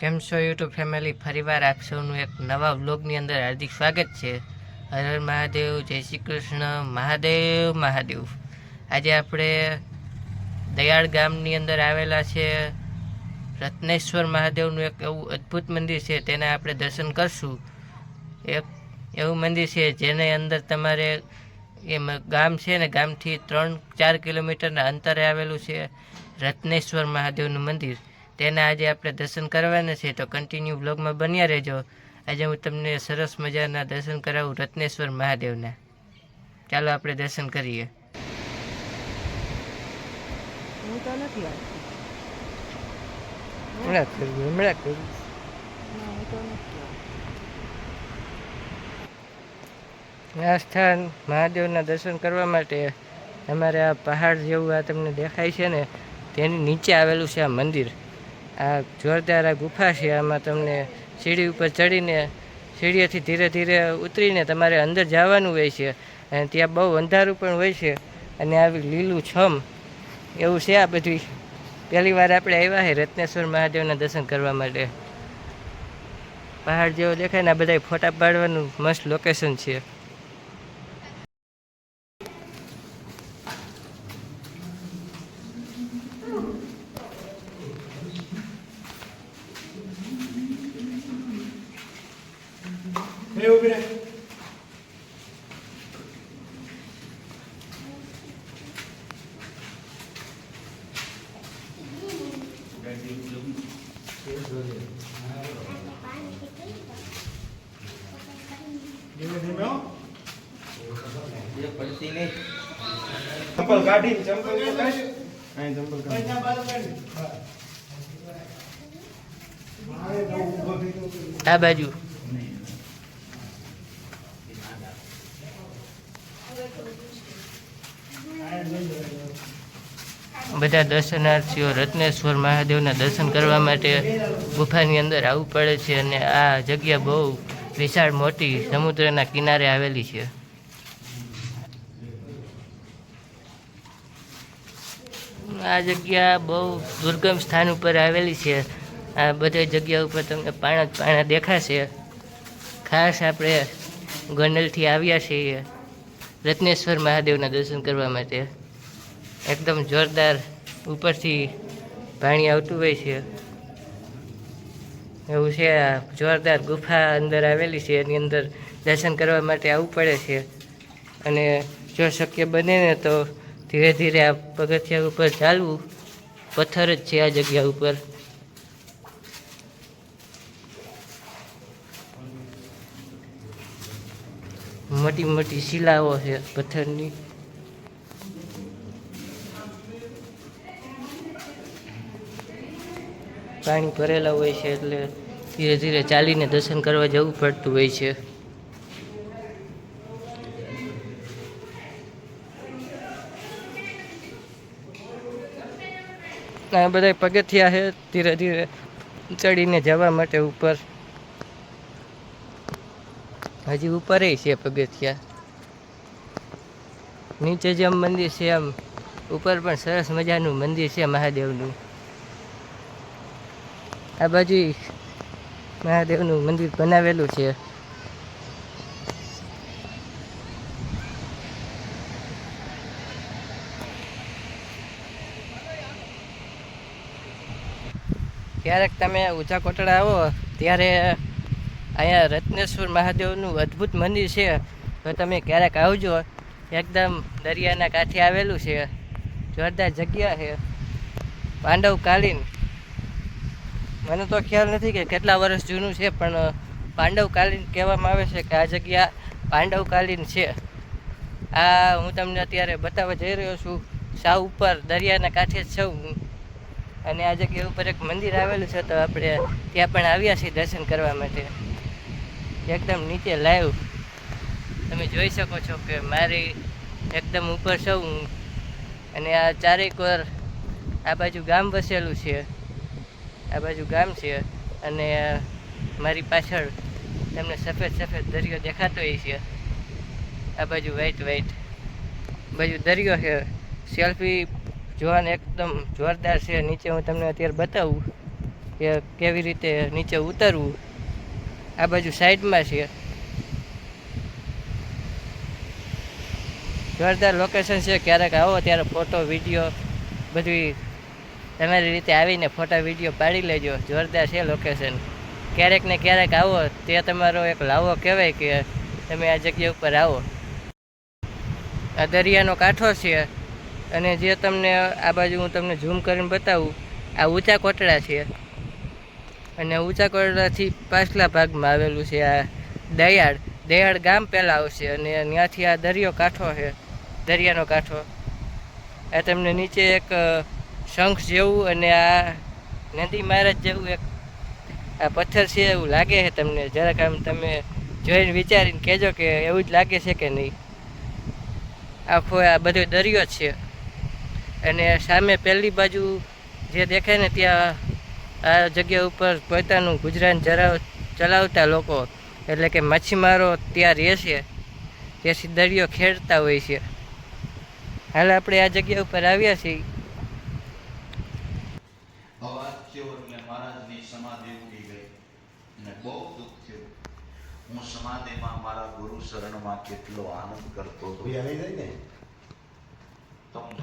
કેમ છો YouTube family? ફરીવાર આપ સૌનું એક નવા વ્લોગની અંદર હાર્દિક સ્વાગત છે. હર હર મહાદેવ, જય શ્રી કૃષ્ણ, મહાદેવ મહાદેવ. આજે આપણે દયાળ ગામની અંદર આવેલા છે રત્નેશ્વર મહાદેવનું એક એવું અદ્ભુત મંદિર છે, તેના આપણે દર્શન કરશું. એક એવું મંદિર છે જેની અંદર તમારે એ ગામ છે ને, ગામથી 3-4 કિલોમીટરના અંતરે આવેલું છે રત્નેશ્વર મહાદેવનું મંદિર. તેના આજે આપણે દર્શન કરવાના છે, તો કન્ટિન્યુ બ્લોગમાં બન્યા રહેજો. આજે હું તમને સરસ મજાના દર્શન કરાવું રત્નેશ્વર મહાદેવના. ચાલો આપણે દર્શન કરીએ. હું તો નથી આ સ્થાન મહાદેવના દર્શન કરવા માટે તમારે આ પહાડ જેવું આ તમને દેખાય છે ને, તેની નીચે આવેલું છે આ મંદિર. આ જોરદાર આ ગુફા છે. આમાં તમને સીડી ઉપર ચડીને સીડીએથી ધીરે ધીરે ઉતરીને તમારે અંદર જવાનું હોય છે. અને ત્યાં બહુ અંધારું પણ હોય છે અને આવી લીલું છમ એવું છે. આ બધી પહેલી વાર આપણે આવ્યા છે રત્નેશ્વર મહાદેવના દર્શન કરવા માટે. પહાડ જેવો દેખાય ને, આ બધા ફોટા પાડવાનું મસ્ત લોકેશન છે. ચંપલ કાઢી ચંપલ આ બાજુ બધા દર્શનાર્થીઓ રત્નેશ્વર મહાદેવના દર્શન કરવા માટે ગુફાની અંદર આવવું પડે છે. અને આ જગ્યા બહુ વિશાળ મોટી સમુદ્રના કિનારે આવેલી છે. આ જગ્યા બહુ દુર્ગમ સ્થાન ઉપર આવેલી છે. આ બધી જગ્યા ઉપર તમને પાણા દેખાશે. ખાસ આપણે ગોંડલથી આવ્યા છીએ રત્નેશ્વર મહાદેવના દર્શન કરવા માટે. એકદમ જોરદાર ઉપરથી પાણી આવતું હોય છે એવું છે. આ જોરદાર ગુફા અંદર આવેલી છે, એની અંદર દર્શન કરવા માટે આવવું પડે છે. અને જો શક્ય બને ને તો ધીરે ધીરે આ પગથિયા ઉપર ચાલવું. પથ્થર જ છે આ જગ્યા ઉપર. મોટી મોટી શિલાઓ છે પથ્થરની. પાણી ભરેલા હોય છે એટલે ધીરે ધીરે ચાલીને દર્શન કરવા જવું પડતું હોય છે. આ બધા પગથિયા છે, ધીરે ધીરે ચડીને જવા માટે ઉપર. હજી ઉપર છે પગથિયા. નીચે જેમ મંદિર છે એમ ઉપર પણ સરસ મજાનું મંદિર છે મહાદેવનું. આ બાજુ મહાદેવનું મંદિર બનાવેલું છે. ક્યારેક તમે ઊંચા કોટડા આવો ત્યારે અહીંયા રત્નેશ્વર મહાદેવનું અદ્ભુત મંદિર છે, તો તમે ક્યારેક આવજો. એકદમ દરિયાના કાંઠે આવેલું છે. જોરદાર જગ્યા છે. પાંડવકાલીન, મને તો ખ્યાલ નથી કે કેટલા વર્ષ જૂનું છે, પણ પાંડવકાલીન કહેવામાં આવે છે કે આ જગ્યા પાંડવકાલીન છે. આ હું તમને અત્યારે બતાવવા જઈ રહ્યો છું. સાવ ઉપર દરિયાના કાંઠે જ છું હું. અને આ જગ્યા ઉપર એક મંદિર આવેલું છે, તો આપણે ત્યાં પણ આવ્યા છીએ દર્શન કરવા માટે. એકદમ નીચે લાઈવ તમે જોઈ શકો છો કે મારી એકદમ ઉપર છું. અને આ ચારેક ઓર આ બાજુ ગામ વસેલું છે. આ બાજુ ગામ છે અને મારી પાછળ તમને સફેદ સફેદ દરિયો દેખાતો હોય છે. આ બાજુ વ્હાઈટ વ્હાઈટ બાજુ દરિયો છે. સેલ્ફી જોવાને એકદમ જોરદાર છે. નીચે હું તમને અત્યારે બતાવું કે કેવી રીતે નીચે ઉતરવું. આ બાજુ સાઈડમાં છે. જોરદાર લોકેશન છે. ક્યારેક આવો ત્યારે ફોટો વિડીયો બધું તમારી રીતે આવીને ફોટા વિડીયો પાડી લેજો. જોરદાર છે લોકેશન. ક્યારેક ને ક્યારેક આવો તે તમારો એક લાવો કહેવાય કે તમે આ જગ્યા ઉપર આવો. આ દરિયાનો કાંઠો છે અને જે તમને આ બાજુ હું તમને ઝૂમ કરીને બતાવું, આ ઊંચા કોટડા છે અને ઊંચા કોટડાથી પાછલા ભાગમાં આવેલું છે આ દયાળ. દયાળ ગામ પહેલાં આવશે અને ત્યાંથી આ દરિયો કાંઠો છે, દરિયાનો કાંઠો. આ તમને નીચે એક શંખ જેવું અને આ નંદી મહારાજ જેવું એક આ પથ્થર છે એવું લાગે છે તમને. જરાક આમ તમે જોઈને વિચારીને કહેજો કે એવું જ લાગે છે કે નહીં. આખો આ બધો દરિયો જ છે અને સામે પહેલી બાજુ જે દેખાય ને ત્યાં આ જગ્યા ઉપર પોતાનું ગુજરાન ચલાવતા લોકો એટલે કે મચ્છીમારો ત્યાં રહે છે, ત્યાંથી દરિયો ખેડતા હોય છે. હાલ આપણે આ જગ્યા ઉપર આવ્યા છીએ. અવાજ થયો એટલે મહારાજની સમાધિ ઉડી ગઈ અને બહુ દુઃખ થયું. હું સમાધિમાં મારા ગુરુ શરણમાં કેટલો આનંદ કરતો હતો. તમને